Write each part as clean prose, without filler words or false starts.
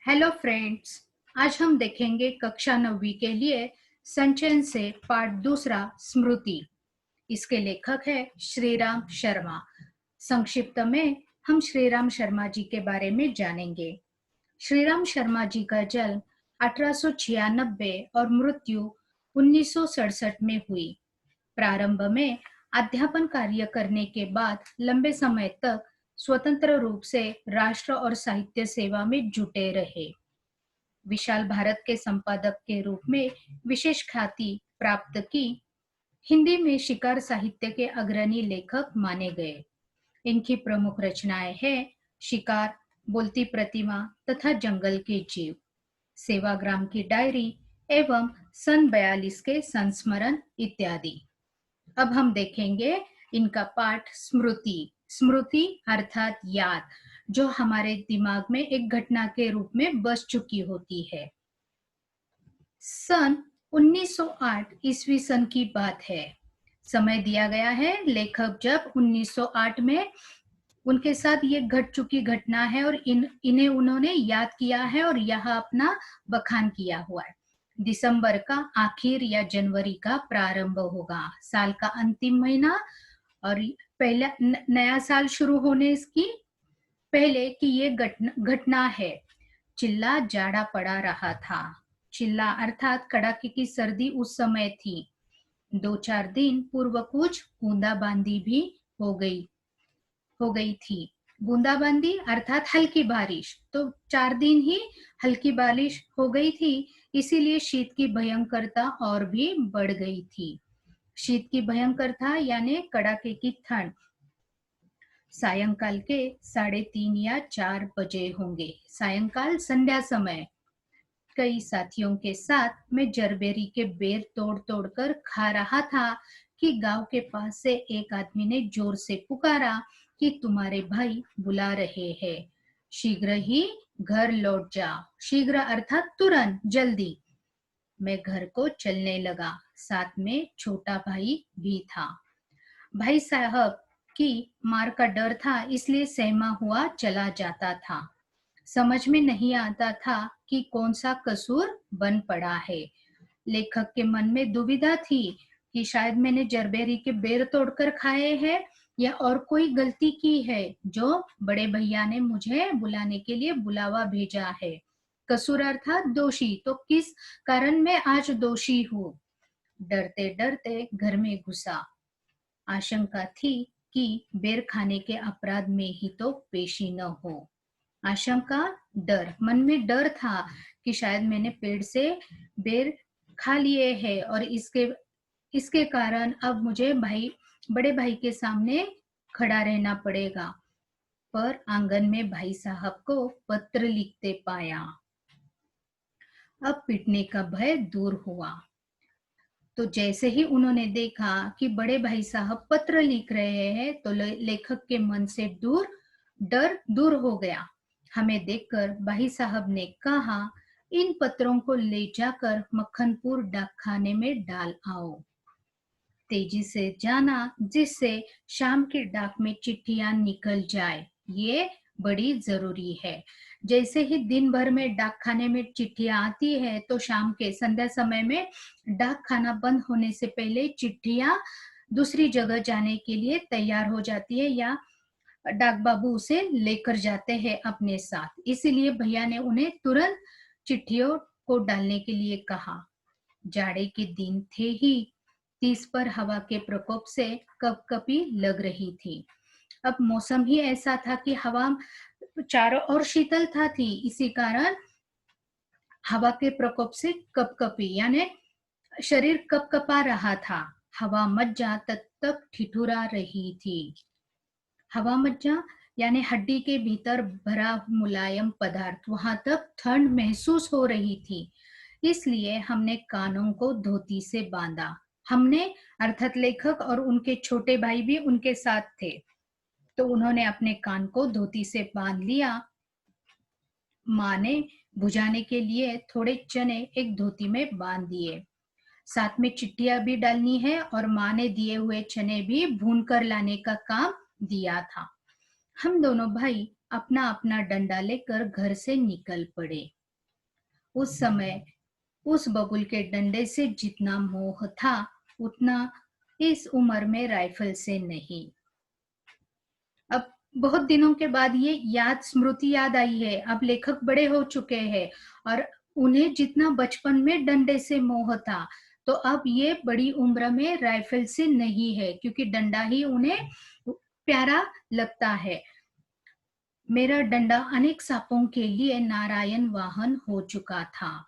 Hello friends. आज हम देखेंगे कक्षा 9वीं के लिए संचयन से पाठ दूसरा स्मृति। इसके लेखक है श्रीराम शर्मा। संक्षिप्त में हम श्रीराम शर्मा जी के बारे में जानेंगे। श्रीराम शर्मा जी का जन्म 1896 और मृत्यु 1967 में हुई। प्रारंभ में अध्यापन कार्य करने के बाद लंबे समय तक स्वतंत्र रूप से राष्ट्र और साहित्य सेवा में जुटे रहे। विशाल भारत के संपादक के रूप में विशेष ख्याति प्राप्त की। हिंदी में शिकार साहित्य के अग्रणी लेखक माने गए। इनकी प्रमुख रचनाएं हैं शिकार, बोलती प्रतिमा तथा जंगल के जीव, सेवाग्राम की डायरी एवं सन 42 के संस्मरण इत्यादि। अब हम देखेंगे इनका पाठ स्मृति। स्मृति अर्थात याद, जो हमारे दिमाग में एक घटना के रूप में बस चुकी होती है। सन 1908 ईस्वी सन की बात है। समय दिया गया है लेखक जब 1908 में उनके साथ ये घट चुकी घटना है और इन्हें उन्होंने याद किया है और यह अपना बखान किया हुआ है। दिसंबर का आखिर या जनवरी का प्रारंभ होगा, साल का अंतिम महीना, और पहला नया साल शुरू होने इसकी पहले की ये घटना है। चिल्ला जाड़ा पड़ा रहा था। चिल्ला अर्थात कड़ाके की सर्दी उस समय थी। 2-4 दिन पूर्व कुछ बूंदाबांदी भी हो गई थी। बूंदाबांदी अर्थात हल्की बारिश, तो 4 दिन ही हल्की बारिश हो गई थी, इसीलिए शीत की भयंकरता और भी बढ़ गई थी। शीत की भयंकरता यानी कड़ाके की ठंड। सायंकाल के 3:30 या 4 बजे होंगे, सायंकाल संध्या समय। कई साथियों के साथ मैं जरबेरी के बेर तोड़ तोड़ कर खा रहा था कि गांव के पास से एक आदमी ने जोर से पुकारा कि तुम्हारे भाई बुला रहे हैं, शीघ्र ही घर लौट जाओ। शीघ्र अर्थात तुरंत, जल्दी। मैं घर को चलने लगा, साथ में छोटा भाई भी था। भाई साहब की मार का डर था, इसलिए सहमा हुआ चला जाता था। समझ में नहीं आता था कि कौन सा कसूर बन पड़ा है। लेखक के मन में दुविधा थी कि शायद मैंने जरबेरी के बेर तोड़कर खाए हैं या और कोई गलती की है जो बड़े भैया ने मुझे बुलाने के लिए बुलावा भेजा है। कसूर अर्थात दोषी, तो किस कारण मैं आज दोषी हूँ। डरते डरते घर में घुसा। आशंका थी कि बेर खाने के अपराध में ही तो पेशी न हो। आशंका, डर, मन में डर था कि शायद मैंने पेड़ से बेर खा लिए हैं और इसके कारण अब मुझे बड़े भाई के सामने खड़ा रहना पड़ेगा। पर आंगन में भाई साहब को पत्र लिखते पाया। अब पिटने का भय दूर हुआ। तो जैसे ही उन्होंने देखा कि बड़े भाई साहब पत्र लिख रहे हैं तो लेखक के मन से डर दूर हो गया। हमें देखकर भाई साहब ने कहा, इन पत्रों को ले जाकर मक्खनपुर डाकखाने में डाल आओ। तेजी से जाना, जिससे शाम की डाक में चिट्ठियां निकल जाए, ये बड़ी जरूरी है। जैसे ही दिन भर में डाक खाने में चिट्ठियां आती है तो शाम के संध्या समय में डाक खाना बंद होने से पहले चिट्ठियां दूसरी जगह जाने के लिए तैयार हो जाती है या डाक बाबू उसे लेकर जाते हैं अपने साथ। इसीलिए भैया ने उन्हें तुरंत चिट्ठियों को डालने के लिए कहा। जाड़े के दिन थे ही, 30 पर हवा के प्रकोप से कपकपी लग रही थी। अब मौसम ही ऐसा था कि हवा चारों ओर शीतलता थी, इसी कारण हवा के प्रकोप से कपकपी यानी शरीर कपकपा रहा था। हवा मज्जा तब तक ठिठुरा रही थी। हवा मज्जा यानी हड्डी के भीतर भरा मुलायम पदार्थ, वहां तक ठंड महसूस हो रही थी। इसलिए हमने कानों को धोती से बांधा। हमने अर्थात लेखक और उनके छोटे भाई भी उनके साथ थे, तो उन्होंने अपने कान को धोती से बांध लिया। माँ ने बुझाने के लिए थोड़े चने एक धोती में बांध दिए। साथ में चिट्ठियां भी डालनी है और माँ ने दिए हुए चने भी भून कर लाने का काम दिया था। हम दोनों भाई अपना अपना डंडा लेकर घर से निकल पड़े। उस समय उस बबुल के डंडे से जितना मोह था, उतना इस उम्र में राइफल से नहीं। अब बहुत दिनों के बाद ये स्मृति याद आई है। अब लेखक बड़े हो चुके हैं और उन्हें जितना बचपन में डंडे से मोह था, तो अब ये बड़ी उम्र में राइफल से नहीं है, क्योंकि डंडा ही उन्हें प्यारा लगता है। मेरा डंडा अनेक सांपों के लिए नारायण वाहन हो चुका था।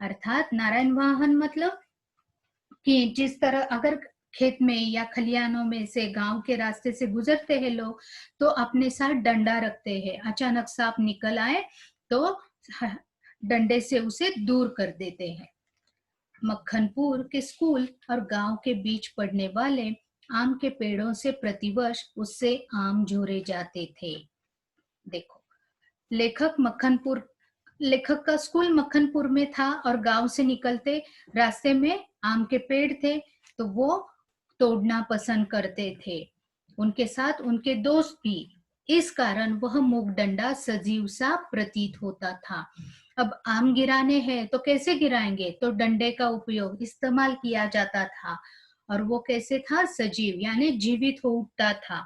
अर्थात नारायण वाहन मतलब कि जिस तरह अगर खेत में या खलियानों में से गांव के रास्ते से गुजरते हैं लोग, तो अपने साथ डंडा रखते हैं। अचानक सांप निकल आए तो डंडे से उसे दूर कर देते हैं। मक्खनपुर के स्कूल और गांव के बीच पड़ने वाले आम के पेड़ों से प्रतिवर्ष उससे आम झोरे जाते थे। देखो, लेखक का स्कूल मक्खनपुर में था और गांव से निकलते रास्ते में आम के पेड़ थे, तो वो तोड़ना पसंद करते थे। उनके साथ उनके दोस्त भी। इस कारण वह मुख डंडा सजीव सा प्रतीत होता था। अब आम गिराने हैं तो कैसे गिराएंगे, तो डंडे का उपयोग इस्तेमाल किया जाता था। और वो कैसे था, सजीव यानी जीवित हो उठता था।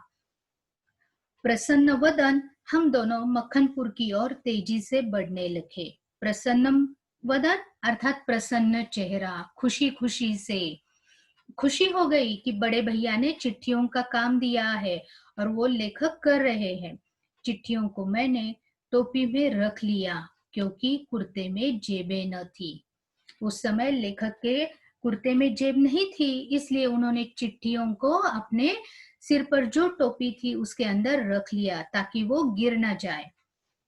प्रसन्न वदन हम दोनों मक्खनपुर की ओर तेजी से बढ़ने लगे। प्रसन्न वदन अर्थात प्रसन्न चेहरा, खुशी खुशी से। खुशी हो गई कि बड़े भैया ने चिट्ठियों का काम दिया है और वो लेखक कर रहे हैं। चिट्ठियों को मैंने टोपी में रख लिया, क्योंकि कुर्ते में जेबें न थी। उस समय लेखक के कुर्ते में जेब नहीं थी, इसलिए उन्होंने चिट्ठियों को अपने सिर पर जो टोपी थी उसके अंदर रख लिया, ताकि वो गिर न जाए।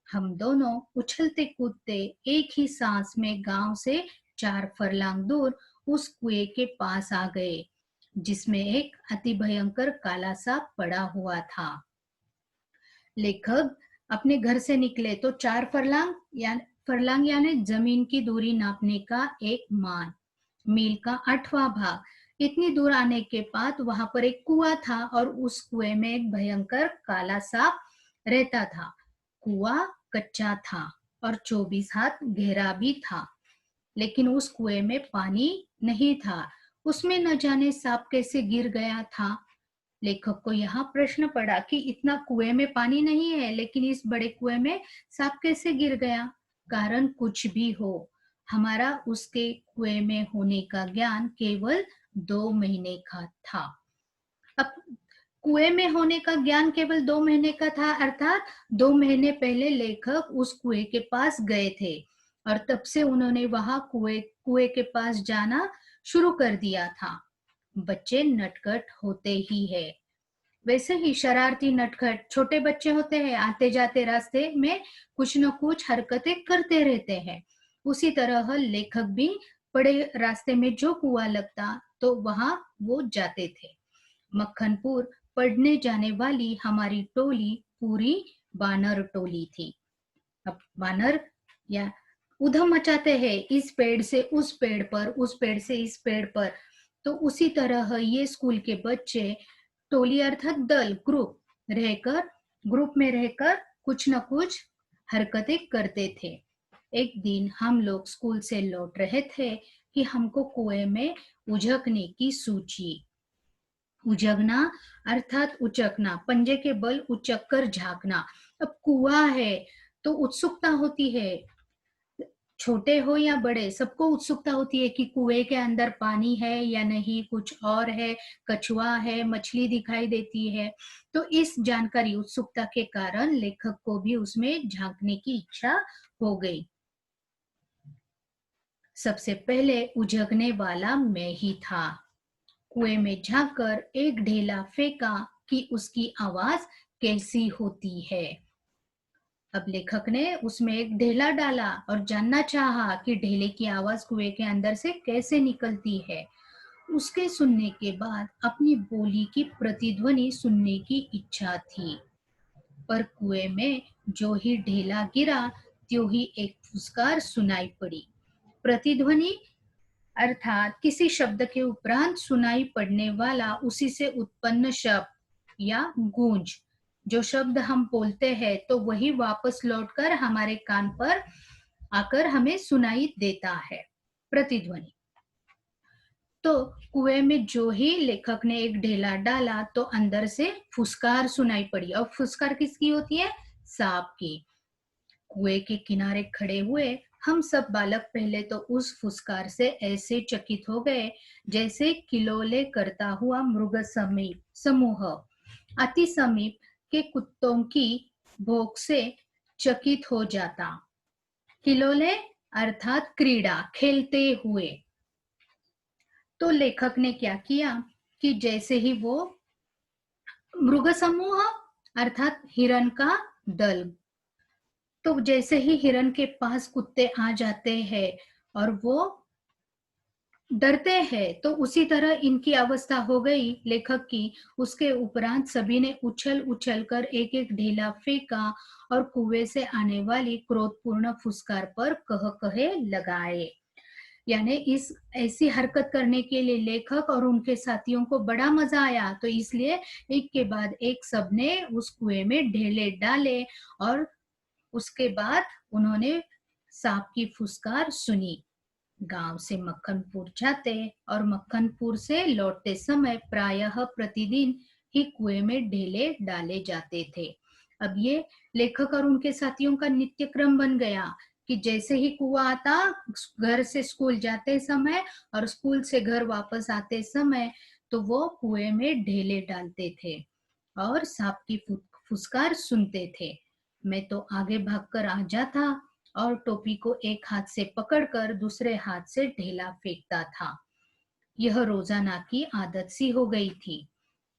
हम दोनों उछलते कूदते एक ही सांस में गांव से 4 फरलांग दूर उस कुएं के पास आ गए, जिसमें एक अति भयंकर काला सांप पड़ा हुआ था। लेखक अपने घर से निकले तो 4 फरलांग यानी जमीन की दूरी नापने का एक मान, मील का 8वां भाग। इतनी दूर आने के बाद वहां पर एक कुआं था और उस कुएं में एक भयंकर काला सांप रहता था। कुआं कच्चा था और 24 हाथ गहरा भी था, लेकिन उस कुएं में पानी नहीं था। उसमें न जाने सांप कैसे गिर गया था। लेखक को यहाँ प्रश्न पड़ा कि इतना कुएं में पानी नहीं है, लेकिन इस बड़े कुएं में सांप कैसे गिर गया। कारण कुछ भी हो, हमारा उसके कुएं में होने का ज्ञान केवल 2 महीने का था। अब कुएं में होने का ज्ञान केवल 2 महीने का था, अर्थात 2 महीने पहले लेखक उस कुएं के पास गए थे और तब से उन्होंने वहां कुएं के पास जाना शुरू कर दिया था। बच्चे नटखट होते ही है, वैसे ही शरारती नटखट छोटे बच्चे होते हैं, आते जाते रास्ते में कुछ न कुछ हरकतें करते रहते हैं। उसी तरह लेखक भी बड़े रास्ते में जो कुआं लगता तो वहां वो जाते थे। मक्खनपुर पढ़ने जाने वाली हमारी टोली पूरी बानर टोली थी। अब बानर या उधम मचाते हैं, इस पेड़ से उस पेड़ पर, उस पेड़ से इस पेड़ पर। तो उसी तरह ये स्कूल के बच्चे टोली अर्थात दल, ग्रुप में रहकर कुछ न कुछ हरकतें करते थे। एक दिन हम लोग स्कूल से लौट रहे थे कि हमको कुएं में उझकने की सूची। उजगना अर्थात उचकना, पंजे के बल उचक कर झांकना। अब कुआं है तो उत्सुकता होती है, छोटे हो या बड़े, सबको उत्सुकता होती है कि कुएं के अंदर पानी है या नहीं, कुछ और है, कछुआ है, मछली दिखाई देती है। तो इस जानकारी, उत्सुकता के कारण लेखक को भी उसमें झांकने की इच्छा हो गई। सबसे पहले उझकने वाला मैं ही था। कुएं में झांककर एक ढेला फेंका कि उसकी आवाज कैसी होती है। अब लेखक ने उसमें एक ढेला डाला और जानना चाहा कि ढेले की आवाज कुएं के अंदर से कैसे निकलती है। उसके सुनने के बाद अपनी बोली की प्रतिध्वनि सुनने की इच्छा थी, पर कुएं में जो ही ढेला गिरा त्यों ही एक फुसकार सुनाई पड़ी। प्रतिध्वनि अर्थात किसी शब्द के उपरांत सुनाई पड़ने वाला उसी से उत्पन्न शब्द या गूंज। जो शब्द हम बोलते हैं तो वही वापस लौटकर हमारे कान पर आकर हमें सुनाई देता है, प्रतिध्वनि। तो कुएं में जो ही लेखक ने एक ढेला डाला तो अंदर से फुसकार सुनाई पड़ी। और फुसकार किसकी होती है? सांप की। कुएं के किनारे खड़े हुए हम सब बालक पहले तो उस फुसकार से ऐसे चकित हो गए जैसे किलोले करता हुआ मृग समीप समूह अति समीप के कुत्तों की भौंक से चकित हो जाता। किलोले अर्थात क्रीड़ा, खेलते हुए। तो लेखक ने क्या किया कि जैसे ही वो मृग समूह अर्थात हिरण का दल, तो जैसे ही हिरण के पास कुत्ते आ जाते हैं और वो डरते हैं, तो उसी तरह इनकी अवस्था हो गई लेखक की। उसके उपरांत सभी ने उछल उछल कर एक एक ढेला फेंका और कुएं से आने वाली क्रोधपूर्ण फुसकार पर कह कहे लगाए। यानी इस ऐसी हरकत करने के लिए लेखक और उनके साथियों को बड़ा मजा आया, तो इसलिए एक के बाद एक सबने उस कुएं में ढेले डाले और उसके बाद उन्होंने सांप की फुसकार सुनी। गांव से मक्खनपुर जाते और मक्खनपुर से लौटते समय प्रायः प्रतिदिन ही कुएं में ढेले डाले जाते थे। अब ये लेखक और उनके साथियों का नित्य क्रम बन गया कि जैसे ही कुआं आता, घर से स्कूल जाते समय और स्कूल से घर वापस आते समय, तो वो कुएं में ढेले डालते थे और सांप की फुसकार सुनते थे। मैं तो आगे भागकर आ जाता और टोपी को एक हाथ से पकड़कर दूसरे हाथ से ढेला फेंकता था। यह रोजाना की आदत सी हो गई थी।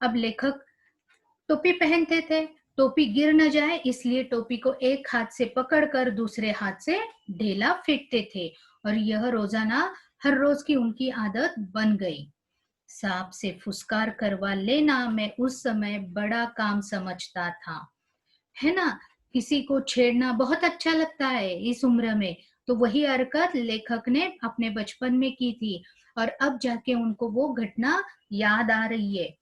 अब लेखक टोपी पहनते थे, टोपी गिर न जाए इसलिए टोपी को एक हाथ से पकड़कर दूसरे हाथ से ढेला फेंकते थे और यह रोजाना हर रोज की उनकी आदत बन गई। सांप से फुसकार करवा लेना मैं उस समय बड़ा काम समझता था, है ना। किसी को छेड़ना बहुत अच्छा लगता है इस उम्र में, तो वही हरकत लेखक ने अपने बचपन में की थी और अब जाके उनको वो घटना याद आ रही है।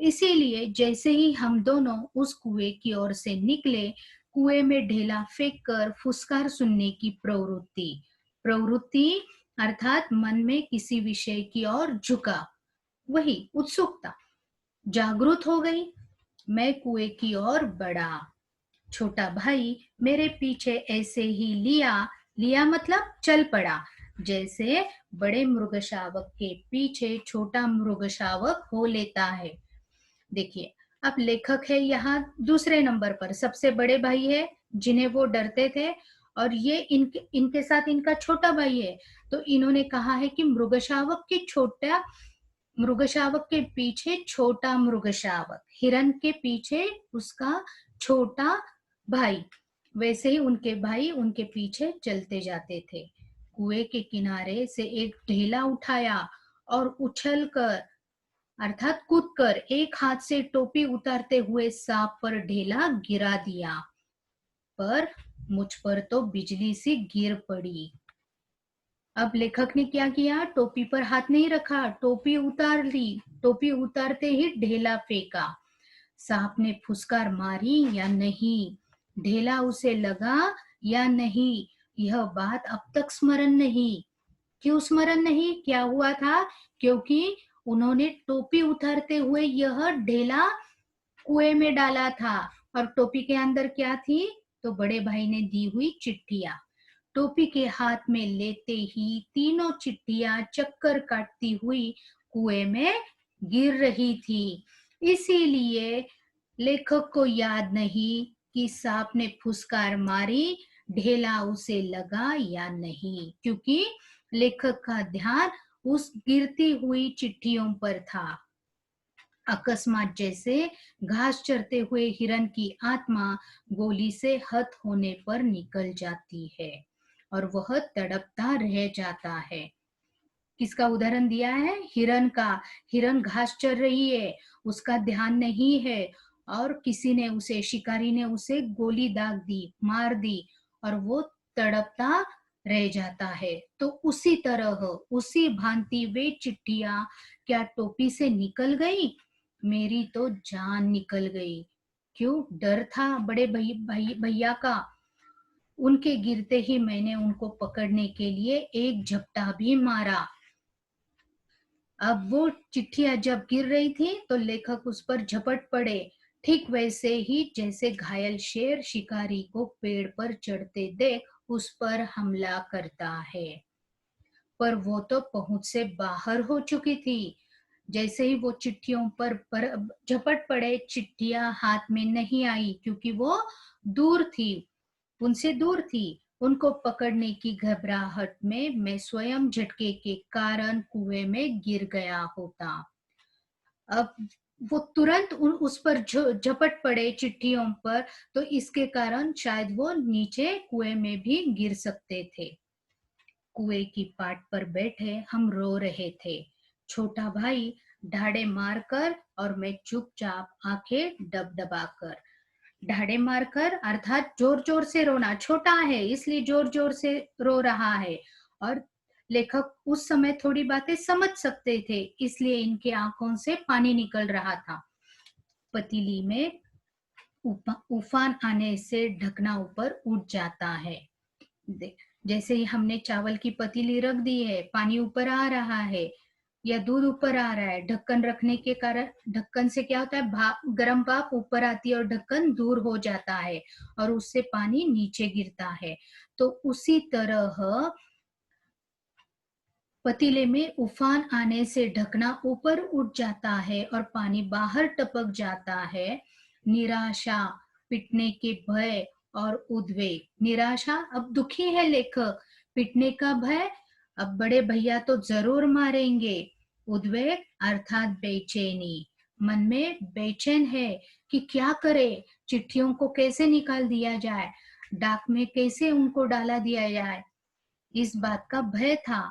इसीलिए जैसे ही हम दोनों उस कुएं की ओर से निकले, कुएं में ढेला फेंक कर फुसकार सुनने की प्रवृत्ति प्रवृत्ति अर्थात मन में किसी विषय की ओर झुका, वही उत्सुकता जागृत हो गई। मैं कुएं की ओर बढ़ा। छोटा भाई मेरे पीछे ऐसे ही लिया लिया मतलब चल पड़ा, जैसे बड़े मृगशावक के पीछे छोटा मृगशावक हो लेता है। देखिए, अब लेखक है यहाँ दूसरे नंबर पर, सबसे बड़े भाई है जिन्हें वो डरते थे और ये इनके इनके साथ इनका छोटा भाई है। तो इन्होंने कहा है कि मृगशावक के पीछे छोटा मृगशावक, हिरण के पीछे उसका छोटा भाई। वैसे ही उनके भाई उनके पीछे चलते जाते थे। कुएं के किनारे से एक ढेला उठाया और उछलकर अर्थात कूदकर एक हाथ से टोपी उतारते हुए सांप पर ढेला गिरा दिया। पर मुझ पर तो बिजली सी गिर पड़ी। अब लेखक ने क्या किया? टोपी पर हाथ नहीं रखा, टोपी उतार ली। टोपी उतारते ही ढेला फेंका। सांप ने फुसकार मारी या नहीं, ढेला उसे लगा या नहीं, यह बात अब तक स्मरण नहीं। क्यों स्मरण नहीं? क्या हुआ था? क्योंकि उन्होंने टोपी उतारते हुए यह ढेला कुएं में डाला था और टोपी के अंदर क्या थी? तो बड़े भाई ने दी हुई चिट्ठियां। टोपी के हाथ में लेते ही तीनों चिट्ठियां चक्कर काटती हुई कुएं में गिर रही थी। इसीलिए लेखक को याद नहीं कि सांप ने फुसकार मारी, ढेला उसे लगा या नहीं, क्योंकि लेखक का ध्यान उस गिरती हुई चिट्ठियों पर था। अकस्मात जैसे घास चरते हुए हिरन की आत्मा गोली से हत होने पर निकल जाती है और वह तड़पता रह जाता है। किसका उदाहरण दिया है? हिरन का। हिरन घास चर रही है, उसका ध्यान नहीं है और किसी ने उसे, शिकारी ने उसे गोली दाग दी, मार दी और वो तड़पता रह जाता है। तो उसी तरह, उसी भांति वे चिट्ठियां क्या टोपी से निकल गई? मेरी तो जान निकल गई, क्यों? डर था बड़े भैया का। उनके गिरते ही मैंने उनको पकड़ने के लिए एक झपटा भी मारा। अब वो चिट्ठियां जब गिर रही थी तो लेखक उस पर झपट पड़े, ठीक वैसे ही जैसे घायल शेर शिकारी को पेड़ पर चढ़ते देख उस पर हमला करता है। पर वो तो पहुंच से बाहर हो चुकी थी। जैसे ही वो चिट्ठियों पर झपट पड़े, चिट्ठियां हाथ में नहीं आई क्योंकि वो दूर थी, उनसे दूर थी। उनको पकड़ने की घबराहट में मैं स्वयं झटके के कारण कुएं में गिर गया होता। अब वो तुरंत उस पर झपट पड़े चिट्ठियों पर, तो इसके कारण शायद वो नीचे कुएं में भी गिर सकते थे। कुएं की पाट पर बैठे हम रो रहे थे। छोटा भाई ढाड़े मारकर और मैं चुपचाप आंखें डबडबाकर। ढाड़े मारकर अर्थात जोर जोर से रोना, छोटा है इसलिए जोर जोर से रो रहा है। और लेखक उस समय थोड़ी बातें समझ सकते थे, इसलिए इनके आंखों से पानी निकल रहा था। पतीली में उफान आने से ढकना ऊपर उठ जाता है। जैसे ही हमने चावल की पतीली रख दी है, पानी ऊपर आ रहा है या दूध ऊपर आ रहा है, ढक्कन रखने के कारण ढक्कन से क्या होता है, भाप, गर्म भाप ऊपर आती है और ढक्कन दूर हो जाता है और उससे पानी नीचे गिरता है। तो उसी तरह पतीले में उफान आने से ढकना ऊपर उठ जाता है और पानी बाहर टपक जाता है। निराशा, पिटने के भय और उद्वेग। निराशा, अब दुखी है लेखक। पिटने का भय, अब बड़े भैया तो जरूर मारेंगे। उद्वेग अर्थात बेचैनी, मन में बेचैन है कि क्या करे, चिट्ठियों को कैसे निकाल दिया जाए, डाक में कैसे उनको डाला दिया जाए, इस बात का भय था।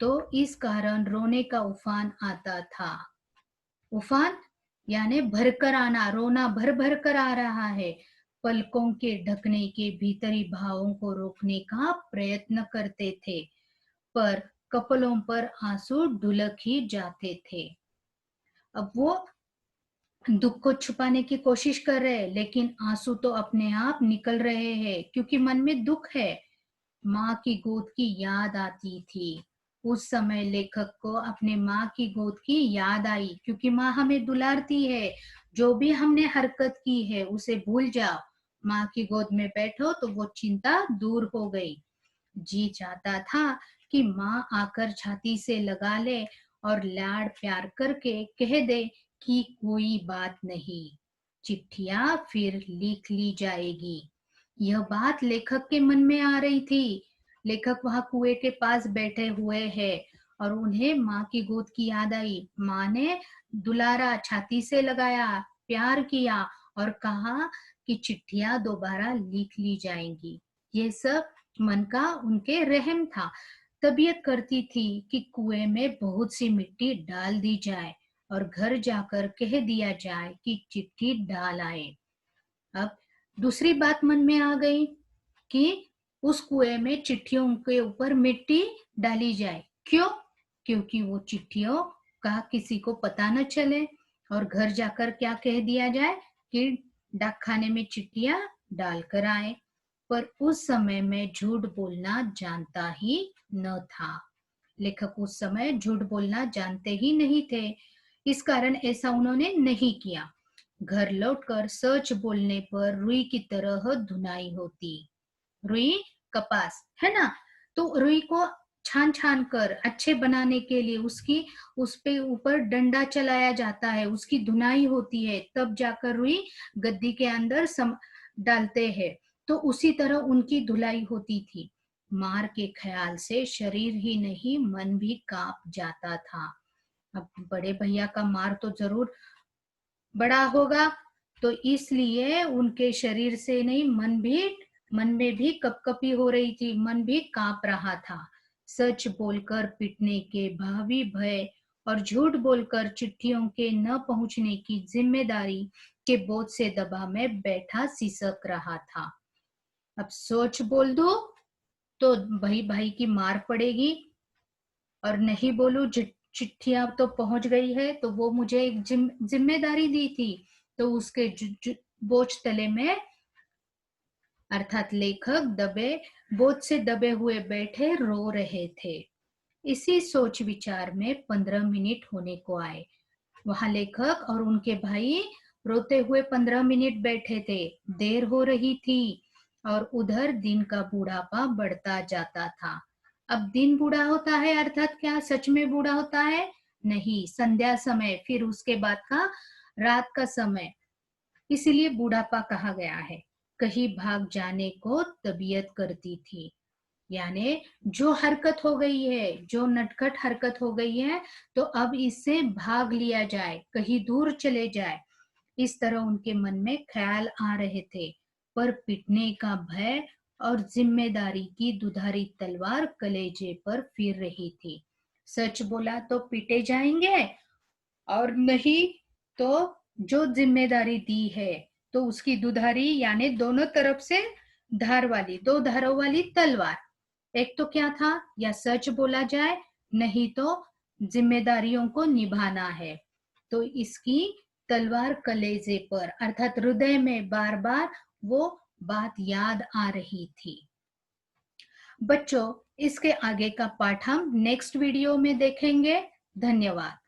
तो इस कारण रोने का उफान आता था। उफान यानी भरकर आना, रोना भर भर कर आ रहा है। पलकों के ढकने के भीतरी भावों को रोकने का प्रयत्न करते थे, पर कपलों पर आंसू ढुलक ही जाते थे। अब वो दुख को छुपाने की कोशिश कर रहे हैं, लेकिन आंसू तो अपने आप निकल रहे हैं क्योंकि मन में दुख है। माँ की गोद की याद आती थी। उस समय लेखक को अपने माँ की गोद की याद आई क्योंकि माँ हमें दुलारती है। जो भी हमने हरकत की है उसे भूल जाओ, माँ की गोद में बैठो तो वो चिंता दूर हो गई। जी चाहता था कि माँ आकर छाती से लगा ले और लाड प्यार करके कह दे कि कोई बात नहीं, चिट्ठियां फिर लिख ली जाएगी। यह बात लेखक के मन में आ रही थी। लेखक वहां कुएं के पास बैठे हुए हैं और उन्हें माँ की गोद की याद आई। माँ ने दुलारा, छाती से लगाया, प्यार किया और कहा कि चिट्ठियां दोबारा लिख ली जाएंगी। ये सब मन का उनके रहम था। तबीयत करती थी कि कुएं में बहुत सी मिट्टी डाल दी जाए और घर जाकर कह दिया जाए कि चिट्ठी डाल आए। अब दूसरी बात मन में आ गई कि उस कुएं में चिट्ठियों के ऊपर मिट्टी डाली जाए। क्यों? क्योंकि वो चिट्ठियों का किसी को पता न चले और घर जाकर क्या कह दिया जाए कि डाक खाने में चिट्ठियां डालकर आए। पर उस समय मैं झूठ बोलना जानता ही न था। लेखक उस समय झूठ बोलना जानते ही नहीं थे, इस कारण ऐसा उन्होंने नहीं किया। घर लौटकर सच बोलने पर रुई की तरह धुनाई होती। रुई कपास है ना, तो रुई को छान छान कर अच्छे बनाने के लिए उसकी उस पे ऊपर डंडा चलाया जाता है, उसकी धुनाई होती है, तब जाकर रुई गद्दी के अंदर डालते हैं। तो उसी तरह उनकी धुलाई होती थी। मार के ख्याल से शरीर ही नहीं मन भी कांप जाता था। अब बड़े भैया का मार तो जरूर बड़ा होगा, तो इसलिए उनके शरीर से नहीं, मन में भी कपकपी हो रही थी, मन भी कांप रहा था। सच बोलकर पिटने के भावी भय और झूठ बोलकर चिट्ठियों के न पहुंचने की जिम्मेदारी के बोझ से दबा में बैठा सिसक रहा था। अब सोच बोल दो तो भाई भाई की मार पड़ेगी, और नहीं बोलूं चिट्ठियां तो पहुंच गई है, तो वो मुझे एक जिम्मेदारी दी थी, तो उसके बोझ तले में अर्थात लेखक बोझ से दबे हुए बैठे रो रहे थे। इसी सोच विचार में 15 मिनट होने को आए। वहां लेखक और उनके भाई रोते हुए 15 मिनट बैठे थे। देर हो रही थी और उधर दिन का बुढ़ापा बढ़ता जाता था। अब दिन बूढ़ा होता है अर्थात क्या सच में बूढ़ा होता है? नहीं, संध्या समय, फिर उसके बाद का रात का समय, इसीलिए बुढ़ापा कहा गया है। कहीं भाग जाने को तबीयत करती थी, यानी जो हरकत हो गई है, जो नटखट हरकत हो गई है, तो अब इससे भाग लिया जाए, कहीं दूर चले जाए, इस तरह उनके मन में ख्याल आ रहे थे। पर पिटने का भय और जिम्मेदारी की दुधारी तलवार कलेजे पर फिर रही थी। सच बोला तो पीटे जाएंगे, और नहीं तो जो जिम्मेदारी दी है तो उसकी दुधारी, यानी दोनों तरफ से धार वाली, दो धारों वाली तलवार। एक तो क्या था, या सच बोला जाए, नहीं तो जिम्मेदारियों को निभाना है। तो इसकी तलवार कलेजे पर अर्थात हृदय में बार बार वो बात याद आ रही थी। बच्चों, इसके आगे का पाठ हम नेक्स्ट वीडियो में देखेंगे। धन्यवाद।